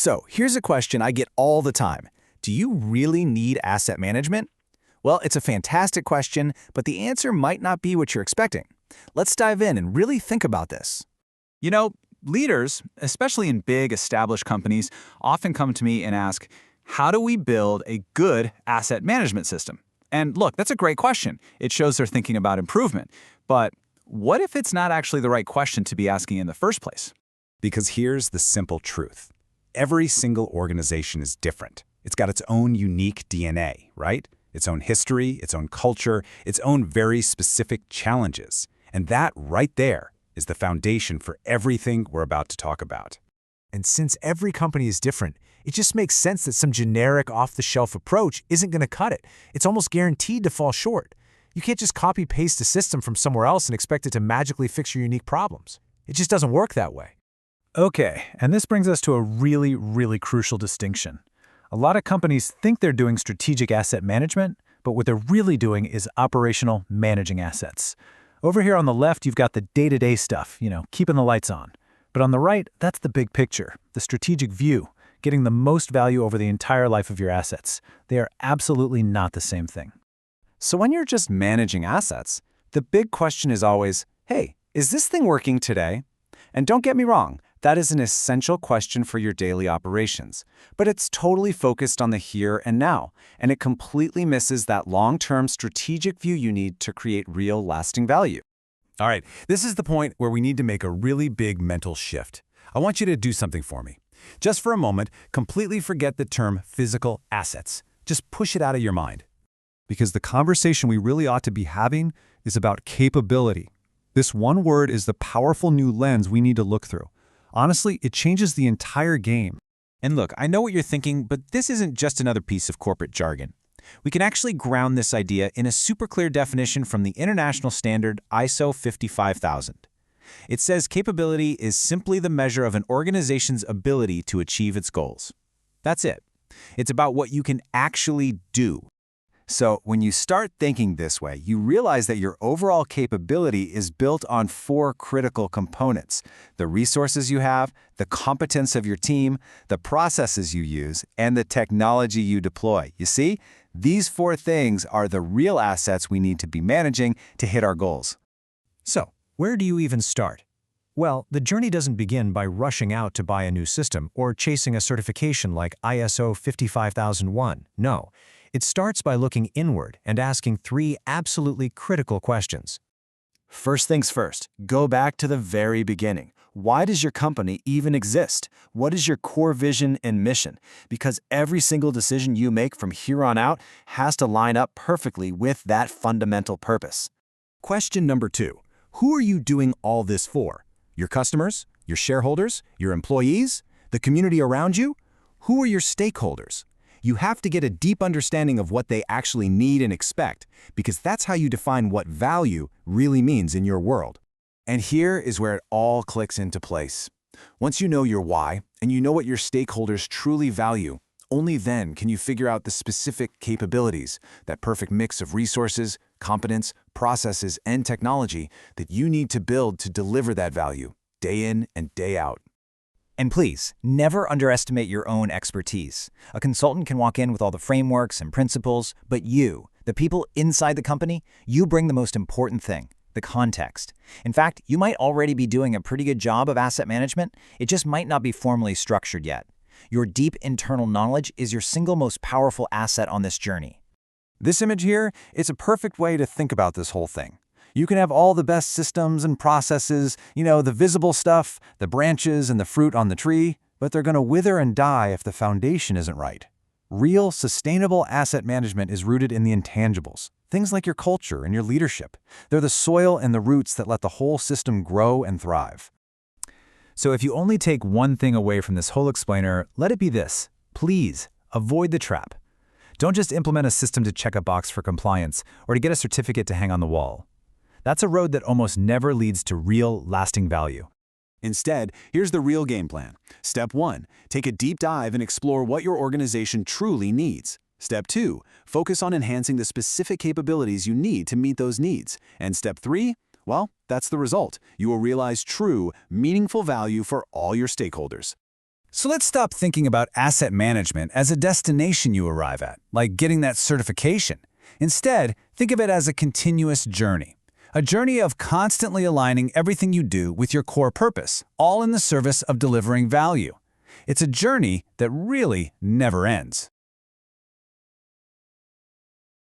So here's a question I get all the time. Do you really need asset management? Well, it's a fantastic question, but the answer might not be what you're expecting. Let's dive in and really think about this. You know, leaders, especially in big established companies, often come to me and ask, how do we build a good asset management system? And look, that's a great question. It shows they're thinking about improvement. But what if it's not actually the right question to be asking in the first place? Because here's the simple truth. Every single organization is different. It's got its own unique DNA, right? Its own history, its own culture, its own very specific challenges. And that right there is the foundation for everything we're about to talk about. And since every company is different, it just makes sense that some generic off-the-shelf approach isn't going to cut it. It's almost guaranteed to fall short. You can't just copy-paste a system from somewhere else and expect it to magically fix your unique problems. It just doesn't work that way. Okay, and this brings us to a really, really crucial distinction. A lot of companies think they're doing strategic asset management, but what they're really doing is operational managing assets. Over here on the left, you've got the day-to-day stuff, keeping the lights on. But on the right, that's the big picture, the strategic view, getting the most value over the entire life of your assets. They are absolutely not the same thing. So when you're just managing assets, the big question is always, hey, is this thing working today? And don't get me wrong, that is an essential question for your daily operations. But it's totally focused on the here and now, and it completely misses that long-term strategic view you need to create real lasting value. All right, this is the point where we need to make a really big mental shift. I want you to do something for me. Just for a moment, completely forget the term physical assets. Just push it out of your mind. Because the conversation we really ought to be having is about capability. This one word is the powerful new lens we need to look through. Honestly, it changes the entire game. And look, I know what you're thinking, but this isn't just another piece of corporate jargon. We can actually ground this idea in a super clear definition from the international standard ISO 55000. It says capability is simply the measure of an organization's ability to achieve its goals. That's it. It's about what you can actually do. So when you start thinking this way, you realize that your overall capability is built on 4 critical components: the resources you have, the competence of your team, the processes you use, and the technology you deploy. You see, these 4 things are the real assets we need to be managing to hit our goals. So, where do you even start? Well, the journey doesn't begin by rushing out to buy a new system or chasing a certification like ISO 55001. No. It starts by looking inward and asking 3 absolutely critical questions. First things first, go back to the very beginning. Why does your company even exist? What is your core vision and mission? Because every single decision you make from here on out has to line up perfectly with that fundamental purpose. Question number 2. Who are you doing all this for? Your customers? Your shareholders? Your employees? The community around you? Who are your stakeholders? You have to get a deep understanding of what they actually need and expect, because that's how you define what value really means in your world. And here is where it all clicks into place. Once you know your why, and you know what your stakeholders truly value, only then can you figure out the specific capabilities, that perfect mix of resources, competence, processes, and technology that you need to build to deliver that value, day in and day out. And please, never underestimate your own expertise. A consultant can walk in with all the frameworks and principles, but you, the people inside the company, you bring the most important thing, the context. In fact, you might already be doing a pretty good job of asset management. It just might not be formally structured yet. Your deep internal knowledge is your single most powerful asset on this journey. This image here, it's a perfect way to think about this whole thing. You can have all the best systems and processes, the visible stuff, the branches and the fruit on the tree, but they're going to wither and die if the foundation isn't right. Real, sustainable asset management is rooted in the intangibles, things like your culture and your leadership. They're the soil and the roots that let the whole system grow and thrive. So if you only take one thing away from this whole explainer, let it be this. Please, avoid the trap. Don't just implement a system to check a box for compliance or to get a certificate to hang on the wall. That's a road that almost never leads to real, lasting value. Instead, here's the real game plan. Step 1, take a deep dive and explore what your organization truly needs. Step 2, focus on enhancing the specific capabilities you need to meet those needs. And Step 3, well, that's the result. You will realize true, meaningful value for all your stakeholders. So let's stop thinking about asset management as a destination you arrive at, like getting that certification. Instead, think of it as a continuous journey. A journey of constantly aligning everything you do with your core purpose, all in the service of delivering value. It's a journey that really never ends.